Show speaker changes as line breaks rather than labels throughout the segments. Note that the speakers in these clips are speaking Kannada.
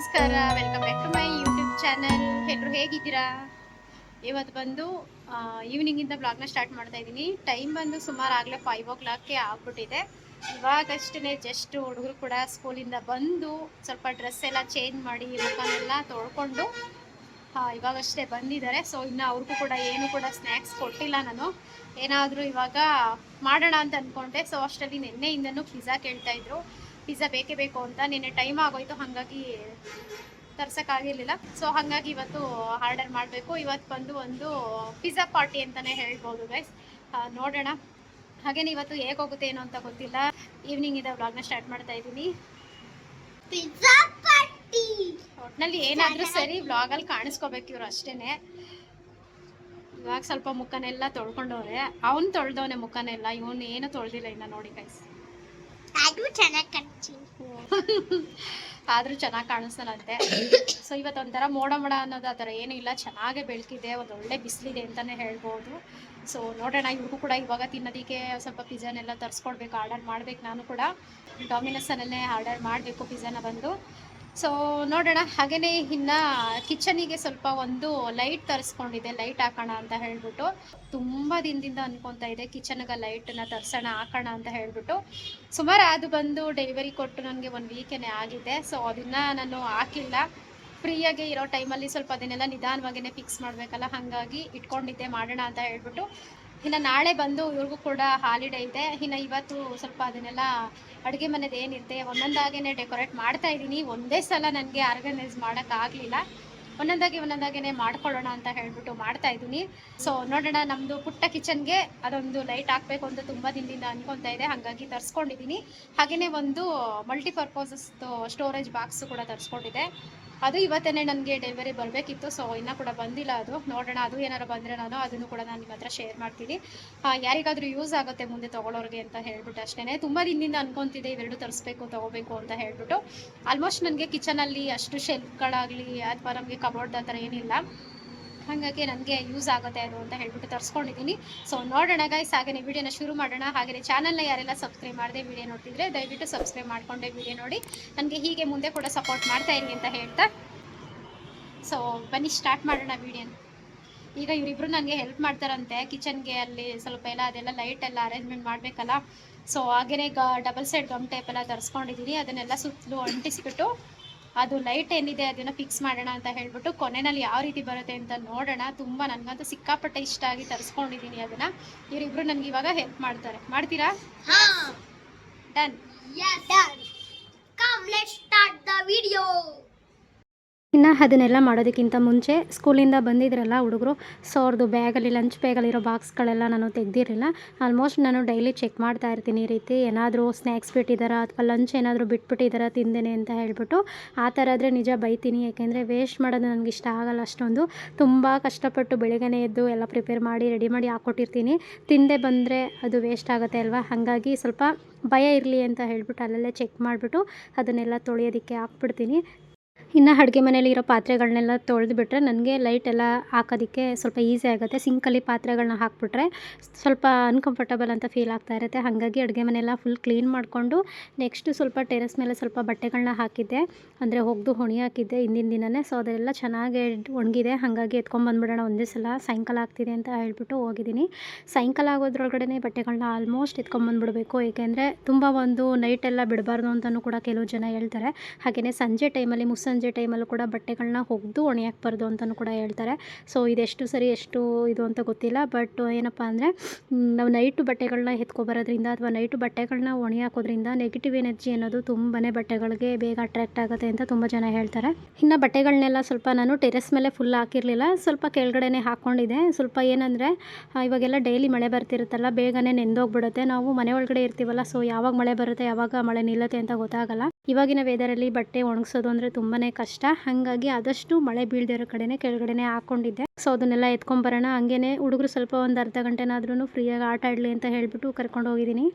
ನಮಸ್ಕಾರ, welcome back to my YouTube channel. ಎಲ್ಲರೂ ಹೇಗಿದ್ದೀರಾ? ಇವತ್ತು ಬಂದು ಈವ್ನಿಂಗಿಂದ ಬ್ಲಾಗ್ನ ಸ್ಟಾರ್ಟ್ ಮಾಡ್ತಾ ಇದ್ದೀನಿ. ಟೈಮ್ ಬಂದು ಸುಮಾರು ಆಗಲೇ 5 o'clock ಆಗ್ಬಿಟ್ಟಿದೆ. ಇವಾಗಷ್ಟೇ ಜಸ್ಟ್ ಹುಡುಗರು ಕೂಡ ಸ್ಕೂಲಿಂದ ಬಂದು ಸ್ವಲ್ಪ ಡ್ರೆಸ್ ಎಲ್ಲ ಚೇಂಜ್ ಮಾಡಿ ಮುಖನೆಲ್ಲ ತೊಳ್ಕೊಂಡು ಇವಾಗಷ್ಟೇ ಬಂದಿದ್ದಾರೆ. ಸೊ ಇನ್ನು ಅವ್ರಿಗೂ ಕೂಡ ಏನು ಕೂಡ ಸ್ನ್ಯಾಕ್ಸ್ ಕೊಟ್ಟಿಲ್ಲ ನಾನು. ಏನಾದರೂ ಇವಾಗ ಮಾಡೋಣ ಅಂತ ಅಂದ್ಕೊಂಡೆ. ಸೊ ಅಷ್ಟರಲ್ಲಿ ನಿನ್ನೆಯಿಂದನೂ ಪಿಜ್ಜಾ ಕೇಳ್ತಾಯಿದ್ರು. ಪಿಜ್ಜಾ ಬೇಕೇ ಬೇಕು ಅಂತ. ನಿನ್ನೆ ಟೈಮ್ ಆಗೋಯ್ತು, ಹಾಗಾಗಿ ತರ್ಸೋಕ್ಕಾಗಿರಲಿಲ್ಲ. ಸೊ ಹಾಗಾಗಿ ಇವತ್ತು ಆರ್ಡರ್ ಮಾಡಬೇಕು. ಇವತ್ತು ಬಂದು ಒಂದು ಪಿಜ್ಜಾ ಪಾರ್ಟಿ ಅಂತಲೇ ಹೇಳ್ಬೋದು ಗೈಸ್. ನೋಡೋಣ. ಹಾಗೇನೆ ಇವತ್ತು ಹೇಗೆ ಹೋಗುತ್ತೆ ಏನೋ ಅಂತ ಗೊತ್ತಿಲ್ಲ. ಈವ್ನಿಂಗ್ ಇಂದ ವ್ಲಾಗ್ನ ಸ್ಟಾರ್ಟ್ ಮಾಡ್ತಾ ಇದ್ದೀನಿ.
ಪಿಜ್ಜಾ ಪಾರ್ಟಿ
ಒಟ್ಟಿನಲ್ಲಿ ಏನಾದರೂ ಸರಿ ವ್ಲಾಗಲ್ಲಿ ಕಾಣಿಸ್ಕೋಬೇಕು ಇವರು ಅಷ್ಟೇನೆ. ಇವಾಗ ಸ್ವಲ್ಪ ಮುಖನೆಲ್ಲ ತೊಳ್ಕೊಂಡವ್ರೆ. ಅವನು ತೊಳ್ದವನೆ ಮುಖನೆಲ್ಲ, ಇವನು ಏನು ತೊಳ್ದಿಲ್ಲ ಇನ್ನು. ನೋಡಿ ಗೈಸ್,
ಅದು ಚೆನ್ನಾಗಿ ಕಾಣಿಸ್ತೀನಿ.
ಆದರೂ ಚೆನ್ನಾಗಿ ಕಾಣಿಸ್ತಲಂತೆ. ಸೊ ಇವತ್ತು ಒಂಥರ ಮೋಡ ಅನ್ನೋದು ಆ ಥರ ಏನೂ ಇಲ್ಲ, ಚೆನ್ನಾಗೇ ಬೆಳಕಿದೆ, ಒಂದು ಒಳ್ಳೆ ಬಿಸಿಲಿದೆ ಅಂತಲೇ ಹೇಳ್ಬೋದು. ಸೊ ನೋಡೋಣ. ಇವ್ರಿಗೂ ಕೂಡ ಇವಾಗ ತಿನ್ನೋದಕ್ಕೆ ಸ್ವಲ್ಪ ಪಿಜ್ಜಾನೆಲ್ಲ ತರಿಸ್ಕೊಡ್ಬೇಕು, ಆರ್ಡರ್ ಮಾಡಬೇಕು. ನಾನು ಕೂಡ ಡಾಮಿನೋಸಲ್ಲೇ ಆರ್ಡರ್ ಮಾಡಬೇಕು ಪಿಜ್ಜಾನ ಬಂದು. ಸೊ ನೋಡೋಣ. ಹಾಗೆಯೇ ಇನ್ನು ಕಿಚನಿಗೆ ಸ್ವಲ್ಪ ಒಂದು ಲೈಟ್ ತರಿಸ್ಕೊಂಡಿದ್ದೆ, ಲೈಟ್ ಹಾಕೋಣ ಅಂತ ಹೇಳ್ಬಿಟ್ಟು. ತುಂಬ ದಿನದಿಂದ ಅನ್ಕೊತಾ ಇದೆ ಕಿಚನ್ಗೆ ಲೈಟನ್ನ ತರಿಸೋಣ, ಹಾಕೋಣ ಅಂತ ಹೇಳ್ಬಿಟ್ಟು. ಸುಮಾರು ಅದು ಬಂದು ಡೆಲಿವರಿ ಕೊಟ್ಟು ನನಗೆ 1 ವೀಕೇ ಆಗಿದೆ. ಸೊ ಅದನ್ನು ನಾನು ಹಾಕಿಲ್ಲ. ಫ್ರೀಯಾಗಿ ಇರೋ ಟೈಮಲ್ಲಿ ಸ್ವಲ್ಪ ಅದನ್ನೆಲ್ಲ ನಿಧಾನವಾಗಿಯೇ ಫಿಕ್ಸ್ ಮಾಡಬೇಕಲ್ಲ, ಹಾಗಾಗಿ ಇಟ್ಕೊಂಡಿದ್ದೆ ಮಾಡೋಣ ಅಂತ ಹೇಳ್ಬಿಟ್ಟು. ಇನ್ನು ನಾಳೆ ಬಂದು ಇವ್ರಿಗೂ ಕೂಡ ಹಾಲಿಡೇ ಇದೆ. ಇನ್ನು ಇವತ್ತು ಸ್ವಲ್ಪ ಅದನ್ನೆಲ್ಲ ಅಡುಗೆ ಮನೆದು ಏನಿರುತ್ತೆ ಒಂದೊಂದಾಗೇ ಡೆಕೋರೇಟ್ ಮಾಡ್ತಾ ಇದ್ದೀನಿ. ಒಂದೇ ಸಲ ನನಗೆ ಆರ್ಗನೈಸ್ ಮಾಡೋಕ್ಕಾಗಲಿಲ್ಲ. ಒಂದೊಂದಾಗೆ ಮಾಡ್ಕೊಳ್ಳೋಣ ಅಂತ ಹೇಳ್ಬಿಟ್ಟು ಮಾಡ್ತಾ ಇದ್ದೀನಿ. ಸೊ ನೋಡೋಣ. ನಮ್ಮದು ಪುಟ್ಟ ಕಿಚನ್ಗೆ ಅದೊಂದು ಲೈಟ್ ಹಾಕಬೇಕು ಅಂತ ತುಂಬ ದಿನದಿಂದ ಅನ್ಕೊತಾ ಇದೆ, ಹಾಗಾಗಿ ತರಿಸ್ಕೊಂಡಿದ್ದೀನಿ. ಹಾಗೆಯೇ ಒಂದು ಮಲ್ಟಿಪರ್ಪಸಸ್ದು ಸ್ಟೋರೇಜ್ ಬಾಕ್ಸು ಕೂಡ ತರಿಸ್ಕೊಂಡಿದ್ದೆ. ಅದು ಇವತ್ತೇ ನನಗೆ ಡೆಲಿವರಿ ಬರಬೇಕಿತ್ತು. ಸೊ ಇನ್ನೂ ಕೂಡ ಬಂದಿಲ್ಲ ಅದು. ನೋಡೋಣ, ಅದು ಏನಾರು ಬಂದರೆ ಅದನ್ನು ಕೂಡ ನಾನು ನಿಮ್ಮ ಹತ್ರ ಶೇರ್ ಮಾಡ್ತೀನಿ. ಯಾರಿಗಾದರೂ ಯೂಸ್ ಆಗುತ್ತೆ ಮುಂದೆ ತೊಗೊಳೋರಿಗೆ ಅಂತ ಹೇಳ್ಬಿಟ್ಟು ಅಷ್ಟೇ. ತುಂಬ ದಿನದಿಂದ ಅನ್ಕೊತಿದ್ದೆ ಇವೆರಡು ತರಿಸ್ಬೇಕು, ತೊಗೋಬೇಕು ಅಂತ ಹೇಳ್ಬಿಟ್ಟು. ಆಲ್ಮೋಸ್ಟ್ ನನಗೆ ಕಿಚನಲ್ಲಿ ಅಷ್ಟು ಶೆಲ್ಫ್ಗಳಾಗಲಿ ಅಥವಾ ನಮಗೆ ಕಬೋರ್ಡ್ ಆ ಥರ ಏನಿಲ್ಲ, ಹಾಗಾಗಿ ನನಗೆ ಯೂಸ್ ಆಗುತ್ತೆ ಅದು ಅಂತ ಹೇಳ್ಬಿಟ್ಟು ತರಿಸ್ಕೊಂಡಿದ್ದೀನಿ. ಸೊ ನೋಡೋಣ ಗೈಸ್. ಹಾಗೆಯೇ ವಿಡಿಯೋನ ಶುರು ಮಾಡೋಣ. ಹಾಗೆಯೇ ಚಾನಲ್ನ ಯಾರೆಲ್ಲ ಸಬ್ಸ್ಕ್ರೈಬ್ ಮಾಡದೆ ವಿಡಿಯೋ ನೋಡ್ತಿದ್ರೆ ದಯವಿಟ್ಟು ಸಬ್ಸ್ಕ್ರೈಬ್ ಮಾಡಿಕೊಂಡೆ ವಿಡಿಯೋ ನೋಡಿ ನನಗೆ ಹೀಗೆ ಮುಂದೆ ಕೂಡ ಸಪೋರ್ಟ್ ಮಾಡ್ತಾ ಇರಿ ಅಂತ ಹೇಳ್ತಾ, ಸೊ ಬನ್ನಿ ಸ್ಟಾರ್ಟ್ ಮಾಡೋಣ ವಿಡಿಯೋನ. ಈಗ ಇವರಿಬ್ಬರು ನನಗೆ ಹೆಲ್ಪ್ ಮಾಡ್ತಾರಂತೆ ಕಿಚನ್ಗೆ. ಅಲ್ಲಿ ಸ್ವಲ್ಪ ಎಲ್ಲ ಅದೆಲ್ಲ ಲೈಟ್ ಎಲ್ಲ ಅರೇಂಜ್ಮೆಂಟ್ ಮಾಡಬೇಕಲ್ಲ. ಸೊ ಹಾಗೆಯೇ ಡಬಲ್ ಸೈಡ್ ಗಮ್ ಟೇಪ್ ಎಲ್ಲ ತರಿಸ್ಕೊಂಡಿದ್ದೀನಿ. ಅದನ್ನೆಲ್ಲ ಸುತ್ತಲೂ ಅಂಟಿಸ್ಬಿಟ್ಟು ಅದು ಲೈಟ್ ಏನಿದೆ ಅದನ್ನು ಫಿಕ್ಸ್ ಮಾಡೋಣ ಅಂತ ಹೇಳ್ಬಿಟ್ಟು ಕೊನೆಯಲ್ಲಿ ಯಾವ ರೀತಿ ಬರುತ್ತೆ ಅಂತ ನೋಡೋಣ. ತುಂಬ ನನಗಂತೂ ಸಿಕ್ಕಾಪಟ್ಟೆ ಇಷ್ಟ ಆಗಿ ತರಿಸ್ಕೊಂಡಿದ್ದೀನಿ ಅದನ್ನು. ಇವರಿಬ್ಬರು ನನಗೆ ಇವಾಗ ಹೆಲ್ಪ್ ಮಾಡ್ತಾರೆ. ಮಾಡ್ತೀರಾ? Done.
Come, let's start the video.
ಇನ್ನು ಅದನ್ನೆಲ್ಲ ಮಾಡೋದಕ್ಕಿಂತ ಮುಂಚೆ ಸ್ಕೂಲಿಂದ ಬಂದಿದ್ರಲ್ಲ ಹುಡುಗರು, ಸೊ ಅವ್ರದ್ದು ಬ್ಯಾಗಲ್ಲಿ ಲಂಚ್ ಬ್ಯಾಗಲ್ಲಿರೋ ಬಾಕ್ಸ್ಗಳೆಲ್ಲ ನಾನು ತೆಗೆದಿರಲಿಲ್ಲ. ಆಲ್ಮೋಸ್ಟ್ ನಾನು ಡೈಲಿ ಚೆಕ್ ಮಾಡ್ತಾ ಇರ್ತೀನಿ ಈ ರೀತಿ ಏನಾದರೂ ಸ್ನ್ಯಾಕ್ಸ್ ಬಿಟ್ಟಿದ್ದಾರಾ ಅಥವಾ ಲಂಚ್ ಏನಾದರೂ ಬಿಟ್ಬಿಟ್ಟಿದ್ದಾರಾ ತಿಂದೇನೆ ಅಂತ ಹೇಳ್ಬಿಟ್ಟು. ಆ ಥರ ಆದರೆ ನಿಜ ಬೈತೀನಿ, ಯಾಕೆಂದರೆ ವೇಸ್ಟ್ ಮಾಡೋದು ನನಗೆ ಇಷ್ಟ ಆಗಲ್ಲ ಅಷ್ಟೊಂದು. ತುಂಬ ಕಷ್ಟಪಟ್ಟು ಬೆಳಗ್ಗೆನೇ ಎದ್ದು ಎಲ್ಲ ಪ್ರಿಪೇರ್ ಮಾಡಿ ರೆಡಿ ಮಾಡಿ ಹಾಕ್ಕೊಟ್ಟಿರ್ತೀನಿ. ತಿಂದೆ ಬಂದರೆ ಅದು ವೇಸ್ಟ್ ಆಗುತ್ತೆ ಅಲ್ವಾ, ಹಾಗಾಗಿ ಸ್ವಲ್ಪ ಭಯ ಇರಲಿ ಅಂತ ಹೇಳ್ಬಿಟ್ಟು ಅಲ್ಲಲ್ಲೇ ಚೆಕ್ ಮಾಡಿಬಿಟ್ಟು ಅದನ್ನೆಲ್ಲ ತೊಳೆಯೋದಕ್ಕೆ ಹಾಕ್ಬಿಡ್ತೀನಿ. ಇನ್ನು ಅಡುಗೆ ಮನೇಲಿ ಇರೋ ಪಾತ್ರೆಗಳನ್ನೆಲ್ಲ ತೊಳೆದುಬಿಟ್ರೆ ನನಗೆ ಲೈಟೆಲ್ಲ ಹಾಕೋದಕ್ಕೆ ಸ್ವಲ್ಪ ಈಸಿ ಆಗುತ್ತೆ. ಸಿಂಕಲ್ಲಿ ಪಾತ್ರೆಗಳನ್ನ ಹಾಕಿಬಿಟ್ರೆ ಸ್ವಲ್ಪ ಅನ್ಕಂಫರ್ಟಬಲ್ ಅಂತ ಫೀಲ್ ಆಗ್ತಾ ಇರುತ್ತೆ. ಹಾಗಾಗಿ ಅಡುಗೆ ಮನೆಯೆಲ್ಲ ಫುಲ್ ಕ್ಲೀನ್ ಮಾಡಿಕೊಂಡು ನೆಕ್ಸ್ಟು ಸ್ವಲ್ಪ ಟೆರೆಸ್ ಮೇಲೆ ಸ್ವಲ್ಪ ಬಟ್ಟೆಗಳನ್ನ ಹಾಕಿದ್ದೆ, ಅಂದರೆ ಒಗೆದು ಹೊಣಿ ಹಾಕಿದ್ದೆ ಹಿಂದಿನ ದಿನವೇ. ಸೊ ಅದೆಲ್ಲ ಚೆನ್ನಾಗಿ ಒಣಗಿದೆ, ಹಾಗಾಗಿ ಎತ್ಕೊಂಡ್ಬಂದ್ಬಿಡೋಣ ಒಂದೇ ಸಲ. ಸಾಯಂಕಾಲ ಆಗ್ತಿದೆ ಅಂತ ಹೇಳ್ಬಿಟ್ಟು ಹೋಗಿದ್ದೀನಿ. ಸಾಯಂಕಾಲ ಆಗೋದ್ರೊಳಗಡೆ ಬಟ್ಟೆಗಳನ್ನ ಆಲ್ಮೋಸ್ಟ್ ಎತ್ಕೊಂಡ್ಬಂದ್ಬಿಡಬೇಕು, ಏಕೆಂದರೆ ತುಂಬ ಒಂದು ನೈಟೆಲ್ಲ ಬಿಡಬಾರ್ದು ಅಂತಲೂ ಕೂಡ ಕೆಲವು ಜನ ಹೇಳ್ತಾರೆ. ಹಾಗೆಯೇ ಸಂಜೆ ಟೈಮಲ್ಲಿ ಮುಸ್ಸಂಜೆ ಟೈಮಲ್ಲೂ ಕೂಡ ಬಟ್ಟೆಗಳನ್ನ ಒಗೆದು ಒಣಗಿ ಹಾಕ್ಬಾರ್ದು ಅಂತಲೂ ಕೂಡ ಹೇಳ್ತಾರೆ. ಸೊ ಇದೆಷ್ಟು ಸರಿ ಎಷ್ಟು ಇದು ಅಂತ ಗೊತ್ತಿಲ್ಲ. ಬಟ್ ಏನಪ್ಪ ಅಂದರೆ ನಾವು ನೈಟು ಬಟ್ಟೆಗಳನ್ನ ಎತ್ಕೊಬರೋದ್ರಿಂದ ಅಥವಾ ನೈಟು ಬಟ್ಟೆಗಳನ್ನ ಒಣಗಿ ಹಾಕೋದ್ರಿಂದ ನೆಗೆಟಿವ್ ಎನರ್ಜಿ ಅನ್ನೋದು ತುಂಬಾ ಬಟ್ಟೆಗಳಿಗೆ ಬೇಗ ಅಟ್ರಾಕ್ಟ್ ಆಗುತ್ತೆ ಅಂತ ತುಂಬ ಜನ ಹೇಳ್ತಾರೆ. ಇನ್ನು ಬಟ್ಟೆಗಳನ್ನೆಲ್ಲ ಸ್ವಲ್ಪ ನಾನು ಟೆರೆಸ್ ಮೇಲೆ ಫುಲ್ ಹಾಕಿರಲಿಲ್ಲ, ಸ್ವಲ್ಪ ಕೆಳಗಡೆನೇ ಹಾಕ್ಕೊಂಡಿದ್ದೆ. ಸ್ವಲ್ಪ ಏನಂದರೆ ಇವಾಗೆಲ್ಲ ಡೈಲಿ ಮಳೆ ಬರ್ತಿರುತ್ತಲ್ಲ, ಬೇಗನೆ ನೆಂದೋಗ್ಬಿಡುತ್ತೆ. ನಾವು ಮನೆ ಒಳಗಡೆ ಇರ್ತೀವಲ್ಲ, ಸೊ ಯಾವಾಗ ಮಳೆ ಬರುತ್ತೆ ಯಾವಾಗ ಮಳೆ ನಿಲ್ಲುತ್ತೆ ಅಂತ ಗೊತ್ತಾಗಲ್ಲ. ಇವಾಗಿನ ವೆದರಲ್ಲಿ ಬಟ್ಟೆ ಒಣಗಿಸೋದು ಅಂದರೆ ತುಂಬಾ ಕಷ್ಟ. ಹಾಗಾಗಿ ಆದಷ್ಟು ಮಳೆ ಬೀಳದಿರೋ ಕಡೆನೇ ಕೆಳಗಡೆನೇ ಹಾಕ್ಕೊಂಡಿದ್ದೆ. ಸೊ ಅದನ್ನೆಲ್ಲ ಎತ್ಕೊಂಬರೋಣ. ಹಂಗೇನೆ ಹುಡುಗರು ಸ್ವಲ್ಪ ಒಂದು ಅರ್ಧ ಗಂಟೆನಾದ್ರೂ ಫ್ರೀಯಾಗಿ ಆಟ ಆಡಲಿ ಅಂತ ಹೇಳ್ಬಿಟ್ಟು ಕರ್ಕೊಂಡು ಹೋಗಿದ್ದೀನಿ.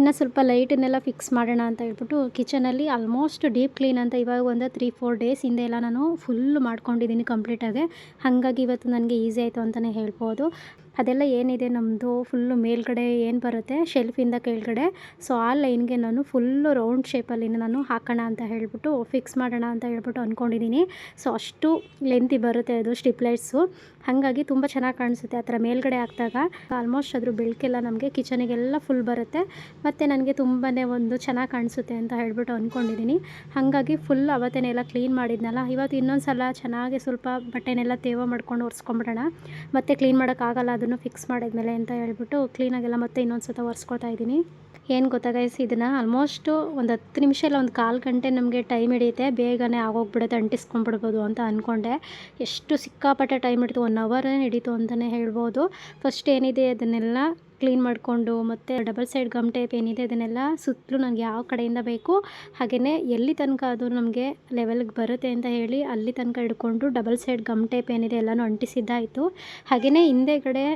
ಇನ್ನು ಸ್ವಲ್ಪ ಲೈಟನ್ನೆಲ್ಲ ಫಿಕ್ಸ್ ಮಾಡೋಣ ಅಂತ ಹೇಳ್ಬಿಟ್ಟು ಕಿಚನಲ್ಲಿ ಆಲ್ಮೋಸ್ಟ್ ಡೀಪ್ ಕ್ಲೀನ್ ಅಂತ ಇವಾಗ ಒಂದು 3-4 ಡೇಸ್ ಹಿಂದೆ ಎಲ್ಲ ನಾನು ಫುಲ್ ಮಾಡ್ಕೊಂಡಿದ್ದೀನಿ ಕಂಪ್ಲೀಟಾಗಿ. ಹಾಗಾಗಿ ಇವತ್ತು ನನಗೆ ಈಸಿ ಆಯಿತು ಅಂತಲೇ ಹೇಳ್ಬೋದು. ಅದೆಲ್ಲ ಏನಿದೆ ನಮ್ಮದು ಫುಲ್ಲು ಮೇಲ್ಗಡೆ ಏನು ಬರುತ್ತೆ ಶೆಲ್ಫಿಂದ ಕೆಳಗಡೆ, ಸೊ ಆ ಲೈನ್ಗೆ ನಾನು ಫುಲ್ಲು ರೌಂಡ್ ಶೇಪಲ್ಲಿ ನಾನು ಹಾಕೋಣ ಅಂತ ಹೇಳ್ಬಿಟ್ಟು ಫಿಕ್ಸ್ ಮಾಡೋಣ ಅಂತ ಹೇಳ್ಬಿಟ್ಟು ಅಂದ್ಕೊಂಡಿದ್ದೀನಿ. ಸೊ ಅಷ್ಟು ಲೆಂತಿ ಬರುತ್ತೆ ಅದು ಸ್ಟ್ರಿಪ್ ಲೈಟ್ಸು, ಹಾಗಾಗಿ ತುಂಬ ಚೆನ್ನಾಗಿ ಕಾಣಿಸುತ್ತೆ ಆ ಥರ ಮೇಲ್ಗಡೆ ಹಾಕಿದಾಗ. ಆಲ್ಮೋಸ್ಟ್ ಅದ್ರ ಬೆಳಕೆಲ್ಲ ನಮಗೆ ಕಿಚನಿಗೆಲ್ಲ ಫುಲ್ ಬರುತ್ತೆ ಮತ್ತು ನನಗೆ ತುಂಬಾ ಒಂದು ಚೆನ್ನಾಗಿ ಕಾಣಿಸುತ್ತೆ ಅಂತ ಹೇಳ್ಬಿಟ್ಟು ಅಂದ್ಕೊಂಡಿದ್ದೀನಿ. ಹಾಗಾಗಿ ಫುಲ್ ಅವತ್ತೇನೆಲ್ಲ ಕ್ಲೀನ್ ಮಾಡಿದ್ನಲ್ಲ, ಇವತ್ತು ಇನ್ನೊಂದು ಸಲ ಚೆನ್ನಾಗಿ ಸ್ವಲ್ಪ ಬಟ್ಟೆನೆಲ್ಲ ತೇವ ಮಾಡ್ಕೊಂಡು ಒರೆಸ್ಕೊಂಬಿಡೋಣ. ಮತ್ತು ಕ್ಲೀನ್ ಮಾಡೋಕ್ಕಾಗಲ್ಲ ಅದನ್ನು ಫಿಕ್ಸ್ ಮಾಡಿದ್ಮೇಲೆ ಅಂತ ಹೇಳ್ಬಿಟ್ಟು ಕ್ಲೀನಾಗೆಲ್ಲ ಮತ್ತೆ ಇನ್ನೊಂದು ಸಲ ಒರೆಸ್ಕೊತಾ ಇದ್ದೀನಿ. ಏನು ಗೊತ್ತಾ ಗೈಸ್, ಇದನ್ನು ಆಲ್ಮೋಸ್ಟು ಒಂದು 10 ನಿಮಿಷ ಇಲ್ಲ ಒಂದು 1/4 ಗಂಟೆ ನಮಗೆ ಟೈಮ್ ಹಿಡಿಯುತ್ತೆ, ಬೇಗನೆ ಆಗೋಗ್ಬಿಡುತ್ತೆ, ಅಂಟಿಸ್ಕೊಂಡ್ಬಿಡ್ಬೋದು ಅಂತ ಅಂದ್ಕೊಂಡೆ. ಎಷ್ಟು ಸಿಕ್ಕಾಪಟ್ಟೆ ಟೈಮ್ ಹಿಡಿತು, 1 ಅವರ್ ಹಿಡಿತು ಅಂತಲೇ ಹೇಳ್ಬೋದು. ಫಸ್ಟ್ ಏನಿದೆ ಅದನ್ನೆಲ್ಲ ಕ್ಲೀನ್ ಮಾಡಿಕೊಂಡು ಮತ್ತು ಡಬಲ್ ಸೈಡ್ ಗಮ್ ಟೇಪ್ ಏನಿದೆ ಅದನ್ನೆಲ್ಲ ಸುತ್ತಲೂ ನನಗೆ ಯಾವ ಕಡೆಯಿಂದ ಬೇಕು ಹಾಗೆಯೇ ಎಲ್ಲಿ ತನಕ ಅದು ನಮಗೆ ಲೆವೆಲ್ಗೆ ಬರುತ್ತೆ ಅಂತ ಹೇಳಿ ಅಲ್ಲಿ ತನಕ ಹಿಡ್ಕೊಂಡು ಡಬಲ್ ಸೈಡ್ ಗಮ್ ಟೇಪ್ ಏನಿದೆ ಎಲ್ಲನೂ ಅಂಟಿಸಿದ್ದಾಯಿತು. ಹಾಗೆಯೇ ಹಿಂದೆಗಡೆ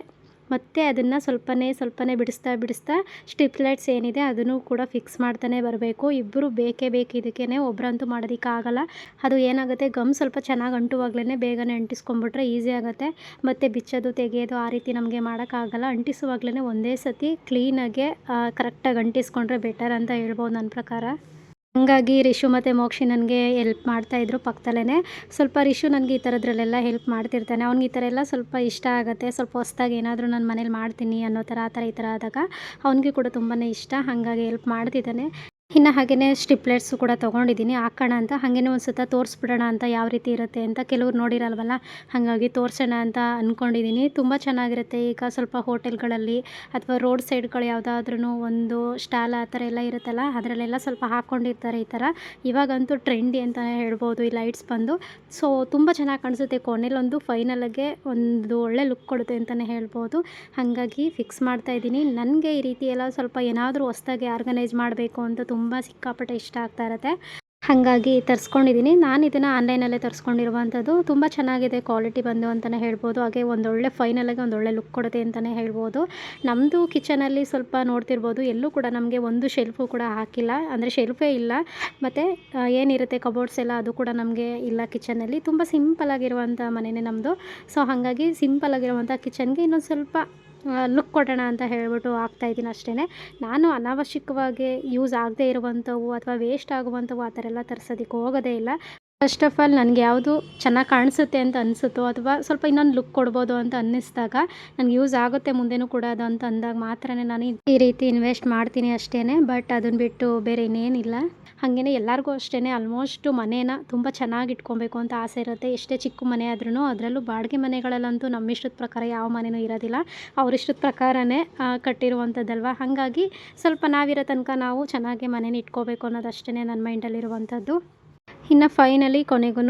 ಮತ್ತು ಅದನ್ನು ಸ್ವಲ್ಪನೇ ಬಿಡಿಸ್ತಾ ಸ್ಟ್ರಿಪ್ ಲೈಟ್ಸ್ ಏನಿದೆ ಅದನ್ನು ಕೂಡ ಫಿಕ್ಸ್ ಮಾಡ್ತಾನೆ ಬರಬೇಕು. ಇಬ್ಬರು ಬೇಕೇ ಬೇಕು ಇದಕ್ಕೇ, ಒಬ್ಬರಂತೂ ಮಾಡೋದಕ್ಕಾಗಲ್ಲ. ಅದು ಏನಾಗುತ್ತೆ ಗಮ್ ಸ್ವಲ್ಪ ಚೆನ್ನಾಗಿ ಅಂಟುವಾಗಲೇ ಬೇಗನೆ ಅಂಟಿಸ್ಕೊಂಡ್ಬಿಟ್ರೆ ಈಸಿ ಆಗುತ್ತೆ. ಮತ್ತು ಬಿಚ್ಚೋದು ತೆಗೆಯೋದು ಆ ರೀತಿ ನಮಗೆ ಮಾಡೋಕ್ಕಾಗಲ್ಲ. ಅಂಟಿಸುವಾಗಲೇ ಒಂದೇ ಸತಿ ಕ್ಲೀನಾಗೆ ಕರೆಕ್ಟಾಗಿ ಅಂಟಿಸ್ಕೊಂಡ್ರೆ ಬೆಟರ್ ಅಂತ ಹೇಳ್ಬೋದು ನನ್ನ ಪ್ರಕಾರ. ಹಾಗಾಗಿ ರಿಷು ಮತ್ತು ಮೋಕ್ಷಿ ನನಗೆ ಹೆಲ್ಪ್ ಮಾಡ್ತಾಯಿದ್ರು ಪಕ್ಕದಲ್ಲೇ. ಸ್ವಲ್ಪ ರಿಷು ನನಗೆ ಈ ಥರದ್ರಲ್ಲೆಲ್ಲ ಹೆಲ್ಪ್ ಮಾಡ್ತಿರ್ತಾನೆ. ಅವ್ನಿಗೆ ಈ ಥರ ಎಲ್ಲ ಸ್ವಲ್ಪ ಇಷ್ಟ ಆಗುತ್ತೆ. ಸ್ವಲ್ಪ ಹೊಸ್ದಾಗಿ ಏನಾದರೂ ನಾನು ಮನೇಲಿ ಮಾಡ್ತೀನಿ ಅನ್ನೋ ಥರ ಈ ಥರ ಆದಾಗ ಅವ್ನಿಗೆ ಕೂಡ ತುಂಬಾ ಇಷ್ಟ, ಹಾಗಾಗಿ ಹೆಲ್ಪ್ ಮಾಡ್ತಿದ್ದಾನೆ. ಇನ್ನು ಹಾಗೆಯೇ ಸ್ಟ್ರಿಪ್ ಲೈಟ್ಸು ಕೂಡ ತೊಗೊಂಡಿದ್ದೀನಿ ಹಾಕೋಣ ಅಂತ. ಹಾಗೆಯೇ ಒಂದು ಸತ ತೋರಿಸ್ಬಿಡೋಣ ಅಂತ ಯಾವ ರೀತಿ ಇರುತ್ತೆ ಅಂತ. ಕೆಲವ್ರು ನೋಡಿರಲ್ವಲ್ಲ, ಹಾಗಾಗಿ ತೋರಿಸೋಣ ಅಂತ ಅಂದ್ಕೊಂಡಿದ್ದೀನಿ. ತುಂಬ ಚೆನ್ನಾಗಿರುತ್ತೆ. ಈಗ ಸ್ವಲ್ಪ ಹೋಟೆಲ್ಗಳಲ್ಲಿ ಅಥವಾ ರೋಡ್ ಸೈಡ್ಗಳು ಯಾವುದಾದ್ರೂ ಒಂದು ಸ್ಟಾಲ್ ಆ ಥರ ಎಲ್ಲ ಇರುತ್ತಲ್ಲ, ಅದರಲ್ಲೆಲ್ಲ ಸ್ವಲ್ಪ ಹಾಕ್ಕೊಂಡಿರ್ತಾರೆ ಈ ಥರ. ಇವಾಗಂತೂ ಟ್ರೆಂಡಿ ಅಂತಲೇ ಹೇಳ್ಬೋದು ಈ ಲೈಟ್ಸ್ ಬಂದು. ಸೊ ತುಂಬ ಚೆನ್ನಾಗಿ ಕಾಣಿಸುತ್ತೆ. ಕೊನೆಯಲ್ಲೊಂದು ಫೈನಲಾಗೆ ಒಂದು ಒಳ್ಳೆ ಲುಕ್ ಕೊಡುತ್ತೆ ಅಂತಲೇ ಹೇಳ್ಬೋದು. ಹಾಗಾಗಿ ಫಿಕ್ಸ್ ಮಾಡ್ತಾಯಿದ್ದೀನಿ. ನನಗೆ ಈ ರೀತಿ ಎಲ್ಲ ಸ್ವಲ್ಪ ಏನಾದರೂ ಹೊಸ್ದಾಗಿ ಆರ್ಗನೈಸ್ ಮಾಡಬೇಕು ಅಂತ ತುಂಬ ಸಿಕ್ಕಾಪಟ್ಟೆ ಇಷ್ಟ ಆಗ್ತಾ ಇರುತ್ತೆ. ಹಾಗಾಗಿ ತರಿಸ್ಕೊಂಡಿದ್ದೀನಿ. ನಾನು ಇದನ್ನು ಆನ್ಲೈನಲ್ಲೇ ತರಿಸ್ಕೊಂಡಿರುವಂಥದ್ದು. ತುಂಬ ಚೆನ್ನಾಗಿದೆ ಕ್ವಾಲಿಟಿ ಬಂದು ಅಂತಲೇ ಹೇಳ್ಬೋದು. ಹಾಗೆ ಒಂದೊಳ್ಳೆ ಫೈನಲಾಗಿ ಒಂದೊಳ್ಳೆ ಲುಕ್ ಕೊಡುತ್ತೆ ಅಂತಲೇ ಹೇಳ್ಬೋದು. ನಮ್ಮದು ಕಿಚನಲ್ಲಿ ಸ್ವಲ್ಪ ನೋಡ್ತಿರ್ಬೋದು, ಎಲ್ಲೂ ಕೂಡ ನಮಗೆ ಒಂದು ಶೆಲ್ಫು ಕೂಡ ಹಾಕಿಲ್ಲ, ಅಂದರೆ ಶೆಲ್ಫೇ ಇಲ್ಲ. ಮತ್ತು ಏನಿರುತ್ತೆ ಕಬೋರ್ಡ್ಸ್ ಎಲ್ಲ ಅದು ಕೂಡ ನಮಗೆ ಇಲ್ಲ ಕಿಚನಲ್ಲಿ. ತುಂಬ ಸಿಂಪಲಾಗಿರುವಂಥ ಮನೆಯೇ ನಮ್ಮದು. ಸೊ ಹಾಗಾಗಿ ಸಿಂಪಲಾಗಿರುವಂಥ ಕಿಚನ್ಗೆ ಇನ್ನೊಂದು ಸ್ವಲ್ಪ ಲುಕ್ ಕೊಡೋಣ ಅಂತ ಹೇಳ್ಬಿಟ್ಟು ಹಾಕ್ತಾಯಿದ್ದೀನಿ ಅಷ್ಟೇ. ನಾನು ಅನಾವಶ್ಯಕವಾಗಿ ಯೂಸ್ ಆಗದೇ ಇರುವಂಥವು ಅಥವಾ ವೇಸ್ಟ್ ಆಗುವಂಥವು ಆ ಥರ ಎಲ್ಲ ತರಿಸೋದಕ್ಕೆ ಹೋಗೋದೇ ಇಲ್ಲ. ಫಸ್ಟ್ ಆಫ್ ಆಲ್ ನನಗೆ ಯಾವುದು ಚೆನ್ನಾಗಿ ಕಾಣಿಸುತ್ತೆ ಅಂತ ಅನಿಸುತ್ತೋ ಅಥವಾ ಸ್ವಲ್ಪ ಇನ್ನೊಂದು ಲುಕ್ ಕೊಡ್ಬೋದು ಅಂತ ಅನ್ನಿಸಿದಾಗ, ನನಗೆ ಯೂಸ್ ಆಗುತ್ತೆ ಮುಂದೆನೂ ಕೂಡ ಅದು ಅಂತ ಅಂದಾಗ ಮಾತ್ರ ನಾನು ಈ ರೀತಿ ಇನ್ವೆಸ್ಟ್ ಮಾಡ್ತೀನಿ ಅಷ್ಟೇ. ಬಟ್ ಅದನ್ನು ಬಿಟ್ಟು ಬೇರೆ ಇನ್ನೇನಿಲ್ಲ. ಹಾಗೆಯೇ ಎಲ್ಲರಿಗೂ ಅಷ್ಟೇ ಆಲ್ಮೋಸ್ಟು ಮನೇನ ತುಂಬ ಚೆನ್ನಾಗಿ ಇಟ್ಕೊಬೇಕು ಅಂತ ಆಸೆ ಇರುತ್ತೆ. ಎಷ್ಟೇ ಚಿಕ್ಕ ಮನೆ ಆದ್ರೂ, ಅದರಲ್ಲೂ ಬಾಡಿಗೆ ಮನೆಗಳಲ್ಲಂತೂ ನಮ್ಮ ಇಷ್ಟದ ಪ್ರಕಾರ ಯಾವ ಮನೆಯೂ ಇರೋದಿಲ್ಲ, ಅವರಿಷ್ಟದ ಪ್ರಕಾರನೇ ಕಟ್ಟಿರುವಂಥದ್ದಲ್ವ. ಹಾಗಾಗಿ ಸ್ವಲ್ಪ ನಾವಿರೋ ತನಕ ನಾವು ಚೆನ್ನಾಗಿ ಮನೇನ ಇಟ್ಕೋಬೇಕು ಅನ್ನೋದು ಅಷ್ಟೇ ನನ್ನ ಮೈಂಡಲ್ಲಿರುವಂಥದ್ದು. ಇನ್ನು ಫೈನಲಿ ಕೊನೆಗೂ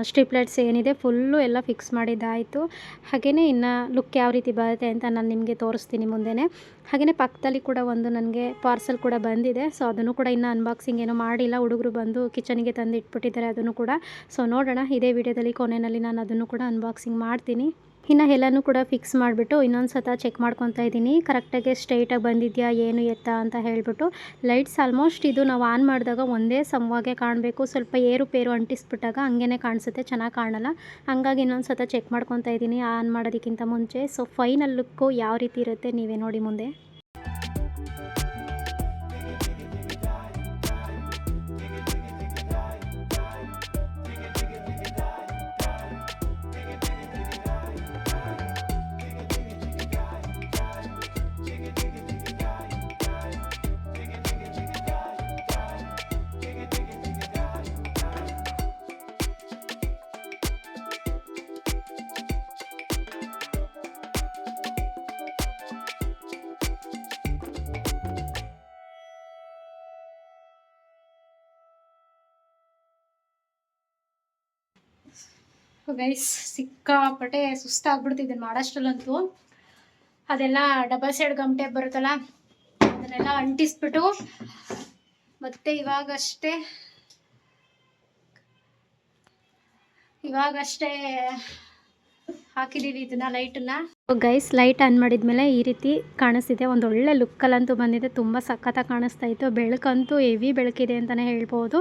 ಸ್ಟ್ರಿಪ್ ಲೈಟ್ಸ್ ಏನಿದೆ ಫುಲ್ಲು ಎಲ್ಲ ಫಿಕ್ಸ್ ಮಾಡಿದ್ದಾಯಿತು. ಹಾಗೆಯೇ ಇನ್ನು ಲುಕ್ ಯಾವ ರೀತಿ ಬರುತ್ತೆ ಅಂತ ನಾನು ನಿಮಗೆ ತೋರಿಸ್ತೀನಿ ಮುಂದೆನೇ. ಹಾಗೆಯೇ ಪಕ್ಕದಲ್ಲಿ ಕೂಡ ಒಂದು ನನಗೆ ಪಾರ್ಸಲ್ ಕೂಡ ಬಂದಿದೆ. ಸೊ ಅದನ್ನು ಕೂಡ ಇನ್ನೂ ಅನ್ಬಾಕ್ಸಿಂಗ್ ಏನೂ ಮಾಡಿಲ್ಲ, ಹುಡುಗರು ಬಂದು ಕಿಚನಿಗೆ ತಂದು ಇಟ್ಬಿಟ್ಟಿದ್ದಾರೆ ಅದನ್ನು ಕೂಡ. ಸೊ ನೋಡೋಣ, ಇದೇ ವಿಡಿಯೋದಲ್ಲಿ ಕೊನೆಯಲ್ಲಿ ನಾನು ಅದನ್ನು ಕೂಡ ಅನ್ಬಾಕ್ಸಿಂಗ್ ಮಾಡ್ತೀನಿ. ಇನ್ನು ಎಲ್ಲನೂ ಕೂಡ ಫಿಕ್ಸ್ ಮಾಡಿಬಿಟ್ಟು ಇನ್ನೊಂದು ಸತ ಚೆಕ್ ಮಾಡ್ಕೊತಾ ಇದ್ದೀನಿ, ಕರೆಕ್ಟಾಗಿ ಸ್ಟ್ರೈಟಾಗಿ ಬಂದಿದೆಯಾ ಏನು ಎತ್ತ ಅಂತ ಹೇಳಿಬಿಟ್ಟು. ಲೈಟ್ಸ್ ಆಲ್ಮೋಸ್ಟ್ ಇದು ನಾವು ಆನ್ ಮಾಡಿದಾಗ ಒಂದೇ ಸಮವಾಗೆ ಕಾಣಬೇಕು, ಸ್ವಲ್ಪ ಏರುಪೇರು ಅಂಟಿಸ್ಬಿಟ್ಟಾಗ ಹಂಗೇ ಕಾಣಿಸುತ್ತೆ, ಚೆನ್ನಾಗಿ ಕಾಣಲ್ಲ. ಹಾಗಾಗಿ ಇನ್ನೊಂದು ಸತ ಚೆಕ್ ಮಾಡ್ಕೊತಾ ಇದ್ದೀನಿ ಆನ್ ಮಾಡೋದಕ್ಕಿಂತ ಮುಂಚೆ. ಸೊ ಫೈನಲ್ ಲುಕ್ಕು ಯಾವ ರೀತಿ ಇರುತ್ತೆ ನೀವೇ ನೋಡಿ ಮುಂದೆ. ಗೈಸ್ ಸಿಕ್ಕಾಪಟ್ಟೆ ಸುಸ್ತಾಗ್ಬಿಡ್ತಿದ್ದೆ ಮಾಡೋಷ್ಟರಲ್ಲಂತೂ. ಅದೆಲ್ಲ ಡಬಲ್ ಸೈಡ್ ಗಮ್ ಟೇಪ್ ಬರುತ್ತಲ್ಲ ಅದನ್ನೆಲ್ಲ ಅಂಟಿಸ್ಬಿಟ್ಟು ಮತ್ತೆ ಇವಾಗಷ್ಟೇ ಹಾಕಿದ್ದೀವಿ ಇದನ್ನ ಲೈಟನ್ನ. ಗೈಸ್ ಲೈಟ್ ಆನ್ ಮಾಡಿದ್ಮೇಲೆ ಈ ರೀತಿ ಕಾಣಿಸ್ತಿದೆ. ಒಂದು ಒಳ್ಳೆ ಲುಕ್ಕಲ್ಲಂತೂ ಬಂದಿದೆ. ತುಂಬ ಸಖತ್ತಾಗಿ ಕಾಣಿಸ್ತಾ ಇತ್ತು. ಬೆಳಕಂತೂ ಹೆವಿ ಬೆಳಕಿದೆ ಅಂತಲೇ ಹೇಳ್ಬೋದು.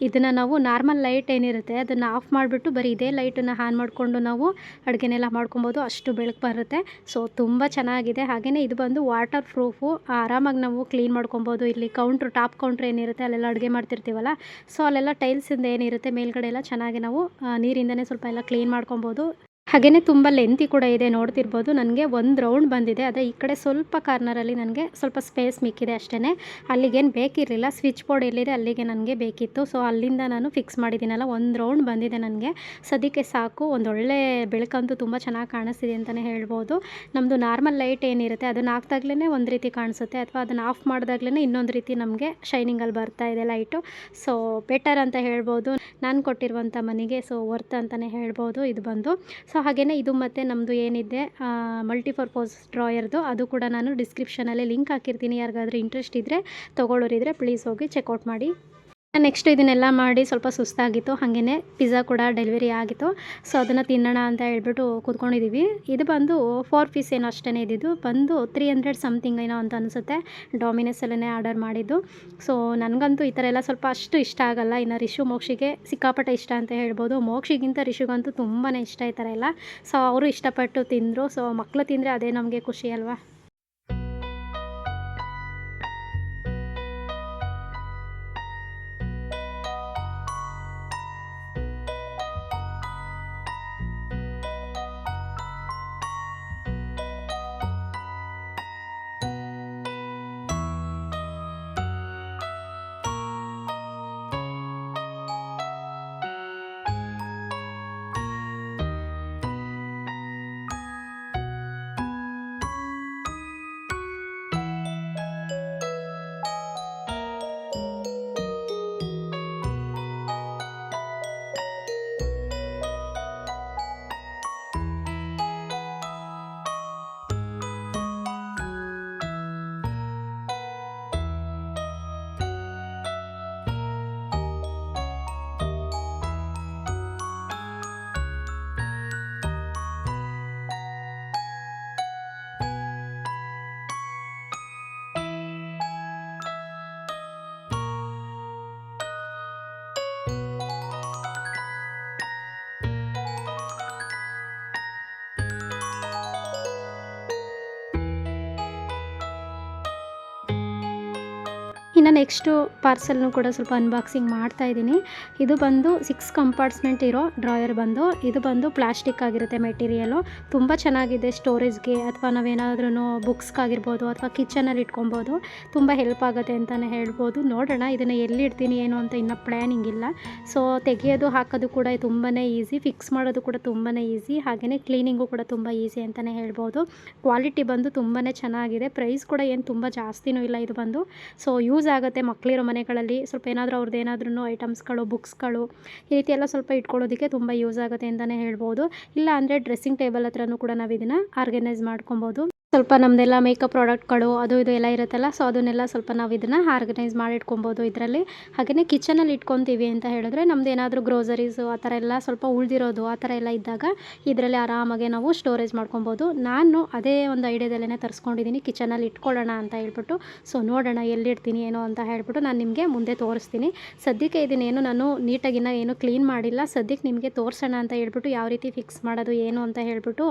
ಇದನ್ನು ನಾವು ನಾರ್ಮಲ್ ಲೈಟ್ ಏನಿರುತ್ತೆ ಅದನ್ನು ಆಫ್ ಮಾಡಿಬಿಟ್ಟು ಬರೀ ಇದೇ ಲೈಟನ್ನು ಆನ್ ಮಾಡಿಕೊಂಡು ನಾವು ಅಡುಗೆನೆಲ್ಲ ಮಾಡ್ಕೊಬೋದು. ಅಷ್ಟು ಬೆಳಕು ಬರುತ್ತೆ. ಸೊ ತುಂಬ ಚೆನ್ನಾಗಿದೆ. ಹಾಗೆಯೇ ಇದು ಬಂದು ವಾಟರ್ ಪ್ರೂಫು. ಆರಾಮಾಗಿ ನಾವು ಕ್ಲೀನ್ ಮಾಡ್ಕೊಬೋದು. ಇಲ್ಲಿ ಟಾಪ್ ಕೌಂಟ್ರ್ ಏನಿರುತ್ತೆ ಅಲ್ಲೆಲ್ಲ ಅಡುಗೆ ಮಾಡ್ತಿರ್ತೀವಲ್ಲ, ಸೊ ಅಲ್ಲೆಲ್ಲ ಟೈಲ್ಸಿಂದ ಏನಿರುತ್ತೆ ಮೇಲ್ಗಡೆ ಎಲ್ಲ ಚೆನ್ನಾಗಿ ನಾವು ನೀರಿಂದನೇ ಸ್ವಲ್ಪ ಎಲ್ಲ ಕ್ಲೀನ್ ಮಾಡ್ಕೊಬೋದು. ಹಾಗೆಯೇ ತುಂಬ ಲೆಂತಿ ಕೂಡ ಇದೆ. ನೋಡ್ತಿರ್ಬೋದು ನನಗೆ ಒಂದು ರೌಂಡ್ ಬಂದಿದೆ. ಆದರೆ ಈ ಕಡೆ ಸ್ವಲ್ಪ ಕಾರ್ನರಲ್ಲಿ ನನಗೆ ಸ್ವಲ್ಪ ಸ್ಪೇಸ್ ಮಿಕ್ಕಿದೆ ಅಷ್ಟೇ. ಅಲ್ಲಿಗೇನು ಬೇಕಿರಲಿಲ್ಲ. ಸ್ವಿಚ್ ಬೋರ್ಡ್ ಎಲ್ಲಿದೆ ಅಲ್ಲಿಗೆ ನನಗೆ ಬೇಕಿತ್ತು. ಸೊ ಅಲ್ಲಿಂದ ನಾನು ಫಿಕ್ಸ್ ಮಾಡಿದ್ದೀನಲ್ಲ, ಒಂದು ರೌಂಡ್ ಬಂದಿದೆ ನನಗೆ. ಸದ್ಯಕ್ಕೆ ಸಾಕು. ಒಂದೊಳ್ಳೆ ಬೆಳಕಂತೂ ತುಂಬ ಚೆನ್ನಾಗಿ ಕಾಣಿಸ್ತಿದೆ ಅಂತಲೇ ಹೇಳ್ಬೋದು. ನಮ್ಮದು ನಾರ್ಮಲ್ ಲೈಟ್ ಏನಿರುತ್ತೆ ಅದನ್ನು ಹಾಕ್ದಾಗ್ಲೇ ಒಂದು ರೀತಿ ಕಾಣಿಸುತ್ತೆ, ಅಥವಾ ಅದನ್ನು ಆಫ್ ಮಾಡಿದಾಗ್ಲೇ ಇನ್ನೊಂದು ರೀತಿ ನಮಗೆ ಶೈನಿಂಗಲ್ಲಿ ಬರ್ತಾ ಇದೆ ಲೈಟು. ಸೊ ಬೆಟರ್ ಅಂತ ಹೇಳ್ಬೋದು. ನಾನು ಕೊಟ್ಟಿರುವಂಥ ಮನೆಗೆ ಸೊ ವರ್ತ್ ಅಂತಲೇ ಹೇಳ್ಬೋದು ಇದು ಬಂದು. ಸೊ ಹಾಗೆಯೇ ಇದು ಮತ್ತು ನಮ್ಮದು ಏನಿದೆ ಮಲ್ಟಿಪರ್ಪೋಸ್ ಡ್ರಾಯರ್ದು, ಅದು ಕೂಡ ನಾನು ಡಿಸ್ಕ್ರಿಪ್ಷನಲ್ಲಿ ಲಿಂಕ್ ಹಾಕಿರ್ತೀನಿ. ಯಾರಿಗಾದ್ರೂ ಇಂಟ್ರೆಸ್ಟ್ ಇದ್ದರೆ ತೊಗೊಳ್ಳೋರಿದ್ರೆ ಪ್ಲೀಸ್ ಹೋಗಿ ಚೆಕ್ಔಟ್ ಮಾಡಿ. ನೆಕ್ಸ್ಟ್ ಇದನ್ನೆಲ್ಲ ಮಾಡಿ ಸ್ವಲ್ಪ ಸುಸ್ತಾಗಿತ್ತು. ಹಾಗೆಯೇ ಪಿಜ್ಜಾ ಕೂಡ ಡೆಲಿವರಿ ಆಗಿತ್ತು. ಸೊ ಅದನ್ನು ತಿನ್ನೋಣ ಅಂತ ಹೇಳ್ಬಿಟ್ಟು ಕೂತ್ಕೊಂಡಿದ್ದೀವಿ. ಇದು ಬಂದು 4 ಪೀಸ್ ಏನೋ ಅಷ್ಟೇ ಇದ್ದಿದ್ದು. ಬಂದು 300 ಸಮಥಿಂಗ್ ಏನೋ ಅಂತ ಅನಿಸುತ್ತೆ. ಡಾಮಿನೋಸಲ್ಲೇ ಆರ್ಡರ್ ಮಾಡಿದ್ದು. ಸೊ ನನಗಂತೂ ಈ ಥರ ಎಲ್ಲ ಸ್ವಲ್ಪ ಅಷ್ಟು ಇಷ್ಟ ಆಗಲ್ಲ. ಇನ್ನು ಮೋಕ್ಷಿಗೆ ಸಿಕ್ಕಾಪಟ್ಟೆ ಇಷ್ಟ ಅಂತ ಹೇಳ್ಬೋದು. ಮೋಕ್ಷಿಗಿಂತ ರಿಷುಗಂತೂ ತುಂಬಾ ಇಷ್ಟ ಈ ಥರ ಎಲ್ಲ. ಸೊ ಅವರು ಇಷ್ಟಪಟ್ಟು ತಿಂದರು. ಸೊ ಮಕ್ಕಳು ತಿಂದರೆ ಅದೇ ನಮಗೆ ಖುಷಿ ಅಲ್ವಾ. ಇನ್ನು ನೆಕ್ಸ್ಟು ಪಾರ್ಸೆಲ್ನು ಕೂಡ ಸ್ವಲ್ಪ ಅನ್ಬಾಕ್ಸಿಂಗ್ ಮಾಡ್ತಾಯಿದ್ದೀನಿ. ಇದು ಬಂದು 6 ಕಂಪಾರ್ಟ್ಸ್ಮೆಂಟ್ ಇರೋ ಡ್ರಾಯರ್ ಬಂದು, ಇದು ಬಂದು ಪ್ಲಾಸ್ಟಿಕ್ ಆಗಿರುತ್ತೆ ಮೆಟೀರಿಯಲು. ತುಂಬ ಚೆನ್ನಾಗಿದೆ ಸ್ಟೋರೇಜ್ಗೆ, ಅಥವಾ ನಾವೇನಾದ್ರೂ ಬುಕ್ಸ್ಗಾಗಿರ್ಬೋದು ಅಥವಾ ಕಿಚನಲ್ಲಿ ಇಟ್ಕೊಬೋದು. ತುಂಬ ಹೆಲ್ಪ್ ಆಗುತ್ತೆ ಅಂತಲೇ ಹೇಳ್ಬೋದು. ನೋಡೋಣ ಇದನ್ನು ಎಲ್ಲಿಡ್ತೀನಿ ಏನು ಅಂತ ಇನ್ನೂ ಪ್ಲ್ಯಾನಿಂಗ್ ಇಲ್ಲ. ಸೊ ತೆಗೆಯೋದು ಹಾಕೋದು ಕೂಡ ತುಂಬಾ ಈಸಿ, ಫಿಕ್ಸ್ ಮಾಡೋದು ಕೂಡ ತುಂಬಾ ಈಸಿ, ಹಾಗೆಯೇ ಕ್ಲೀನಿಂಗು ಕೂಡ ತುಂಬ ಈಸಿ ಅಂತಲೇ ಹೇಳ್ಬೋದು. ಕ್ವಾಲಿಟಿ ಬಂದು ತುಂಬಾ ಚೆನ್ನಾಗಿದೆ. ಪ್ರೈಸ್ ಕೂಡ ಏನು ತುಂಬ ಜಾಸ್ತಿನೂ ಇಲ್ಲ ಇದು ಬಂದು. ಸೊ ಯೂಸ್ ಆಗುತ್ತೆ ಮಕ್ಕಳಿರೋ ಮನೆಗಳಲ್ಲಿ. ಸ್ವಲ್ಪ ಏನಾದರೂ ಅವ್ರದ್ದು ಏನಾದ್ರೂ ಐಟಮ್ಸ್ಗಳು, ಬುಕ್ಸ್ಗಳು ಈ ರೀತಿ ಎಲ್ಲ ಸ್ವಲ್ಪ ಇಟ್ಕೊಳ್ಳೋದಕ್ಕೆ ತುಂಬ ಯೂಸ್ ಆಗುತ್ತೆ ಅಂತಲೇ ಹೇಳ್ಬೋದು. ಇಲ್ಲ ಅಂದರೆ ಡ್ರೆಸ್ಸಿಂಗ್ ಟೇಬಲ್ ಹತ್ರನೂ ಕೂಡ ನಾವು ಇದನ್ನು ಆರ್ಗನೈಸ್ ಮಾಡ್ಕೊಬೋದು. ಸ್ವಲ್ಪ ನಮ್ಮದೆಲ್ಲ ಮೇಕಪ್ ಪ್ರಾಡಕ್ಟ್ಗಳು ಅದು ಇದು ಎಲ್ಲ ಇರುತ್ತಲ್ಲ, ಸೊ ಅದನ್ನೆಲ್ಲ ಸ್ವಲ್ಪ ನಾವು ಇದನ್ನು ಆರ್ಗನೈಸ್ ಮಾಡಿ ಇಟ್ಕೊಬೋದು ಇದರಲ್ಲಿ. ಹಾಗೆಯೇ ಕಿಚನಲ್ಲಿ ಇಟ್ಕೊತೀವಿ ಅಂತ ಹೇಳಿದ್ರೆ ನಮ್ದು ಏನಾದರೂ ಗ್ರೋಸರೀಸು ಆ ಥರ ಎಲ್ಲ ಸ್ವಲ್ಪ ಉಳಿದಿರೋದು ಆ ಥರ ಎಲ್ಲ ಇದ್ದಾಗ ಇದರಲ್ಲಿ ಆರಾಮಾಗಿ ನಾವು ಸ್ಟೋರೇಜ್ ಮಾಡ್ಕೊಬೋದು. ನಾನು ಅದೇ ಒಂದು ಐಡಿಯಾದಲ್ಲೇ ತರಿಸ್ಕೊಂಡಿದ್ದೀನಿ, ಕಿಚನಲ್ಲಿ ಇಟ್ಕೊಳ್ಳೋಣ ಅಂತ ಹೇಳ್ಬಿಟ್ಟು. ಸೊ ನೋಡೋಣ ಎಲ್ಲಿಡ್ತೀನಿ ಏನೋ ಅಂತ ಹೇಳ್ಬಿಟ್ಟು ನಾನು ನಿಮಗೆ ಮುಂದೆ ತೋರಿಸ್ತೀನಿ. ಸದ್ಯಕ್ಕೆ ಇದನ್ನೇನು ನಾನು ನೀಟಾಗಿನ್ನ ಏನು ಕ್ಲೀನ್ ಮಾಡಿಲ್ಲ. ಸದ್ಯಕ್ಕೆ ನಿಮಗೆ ತೋರಿಸೋಣ ಅಂತ ಹೇಳ್ಬಿಟ್ಟು ಯಾವ ರೀತಿ ಫಿಕ್ಸ್ ಮಾಡೋದು ಏನು ಅಂತ ಹೇಳ್ಬಿಟ್ಟು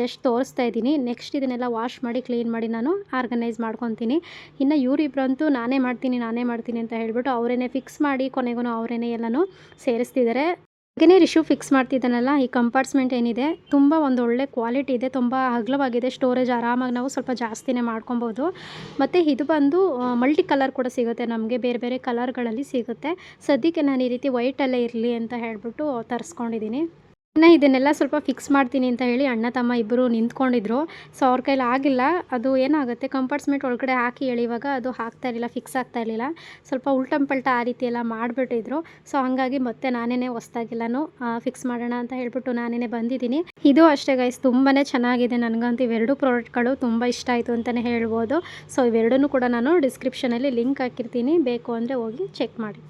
ಜಸ್ಟ್ ತೋರಿಸ್ತಾ ಇದ್ದೀನಿ. ನೆಕ್ಸ್ಟ್ ಇದನ್ನೆಲ್ಲ ವಾಶ್ ಮಾಡಿ ಕ್ಲೀನ್ ಮಾಡಿ ನಾನು ಆರ್ಗನೈಸ್ ಮಾಡ್ಕೊತೀನಿ. ಇನ್ನು ಇವರಿಬ್ಬರಂತೂ ನಾನೇ ಮಾಡ್ತೀನಿ ಅಂತ ಹೇಳ್ಬಿಟ್ಟು ಅವರೇನೆ ಫಿಕ್ಸ್ ಮಾಡಿ ಕೊನೆಗೂ ಅವರೇನೆ ಎಲ್ಲನೂ ಸೇರಿಸ್ತಿದ್ದಾರೆ. ಹಾಗೆಯೇ ರಿಷು ಫಿಕ್ಸ್ ಮಾಡ್ತಿದ್ದಾನಲ್ಲ, ಈ ಕಂಪಾರ್ಟ್ಸ್ಮೆಂಟ್ ಏನಿದೆ ತುಂಬ ಒಂದು ಒಳ್ಳೆ ಕ್ವಾಲಿಟಿ ಇದೆ, ತುಂಬ ಅಗಲವಾಗಿದೆ. ಸ್ಟೋರೇಜ್ ಆರಾಮಾಗಿ ನಾವು ಸ್ವಲ್ಪ ಜಾಸ್ತಿನೇ ಮಾಡ್ಕೊಬೋದು. ಮತ್ತು ಇದು ಬಂದು ಮಲ್ಟಿ ಕಲರ್ ಕೂಡ ಸಿಗುತ್ತೆ ನಮಗೆ, ಬೇರೆ ಬೇರೆ ಕಲರ್ಗಳಲ್ಲಿ ಸಿಗುತ್ತೆ. ಸದ್ಯಕ್ಕೆ ನಾನು ಈ ರೀತಿ ವೈಟಲ್ಲೇ ಇರಲಿ ಅಂತ ಹೇಳ್ಬಿಟ್ಟು ತರಿಸ್ಕೊಂಡಿದ್ದೀನಿ. ಇನ್ನು ಇದನ್ನೆಲ್ಲ ಸ್ವಲ್ಪ ಫಿಕ್ಸ್ ಮಾಡ್ತೀನಿ ಅಂತ ಹೇಳಿ ಅಣ್ಣ ತಮ್ಮ ಇಬ್ಬರು ನಿಂತ್ಕೊಂಡಿದ್ರು. ಸೊ ಅವ್ರ ಕೈಲಿ ಆಗಿಲ್ಲ. ಅದು ಏನಾಗುತ್ತೆ ಕಂಪಾರ್ಟ್ಸ್ಮೆಂಟ್ ಒಳಗಡೆ ಹಾಕಿ ಎಳೆಯುವಾಗ ಅದು ಫಿಕ್ಸ್ ಆಗ್ತಾ ಇರಲಿಲ್ಲ. ಸ್ವಲ್ಪ ಉಲ್ಟಂಪಲ್ಟ ಆ ರೀತಿ ಎಲ್ಲ ಮಾಡಿಬಿಟ್ಟಿದ್ರು. ಸೊ ಹಾಗಾಗಿ ಮತ್ತೆ ನಾನೇ ಹೊಸ್ದಾಗಿಲ್ಲನು ಫಿಕ್ಸ್ ಮಾಡೋಣ ಅಂತ ಹೇಳ್ಬಿಟ್ಟು ನಾನೇ ಬಂದಿದ್ದೀನಿ. ಇದು ಅಷ್ಟೇ ಗೈಸ್, ತುಂಬಾ ಚೆನ್ನಾಗಿದೆ. ನನಗಂತೂ ಇವೆರಡು ಪ್ರಾಡಕ್ಟ್ಗಳು ತುಂಬ ಇಷ್ಟ ಆಯಿತು ಅಂತಲೇ ಹೇಳ್ಬೋದು. ಸೊ ಇವೆರಡನ್ನೂ ಕೂಡ ನಾನು ಡಿಸ್ಕ್ರಿಪ್ಷನಲ್ಲಿ ಲಿಂಕ್ ಹಾಕಿರ್ತೀನಿ, ಬೇಕು ಅಂದರೆ ಹೋಗಿ ಚೆಕ್ ಮಾಡಿ.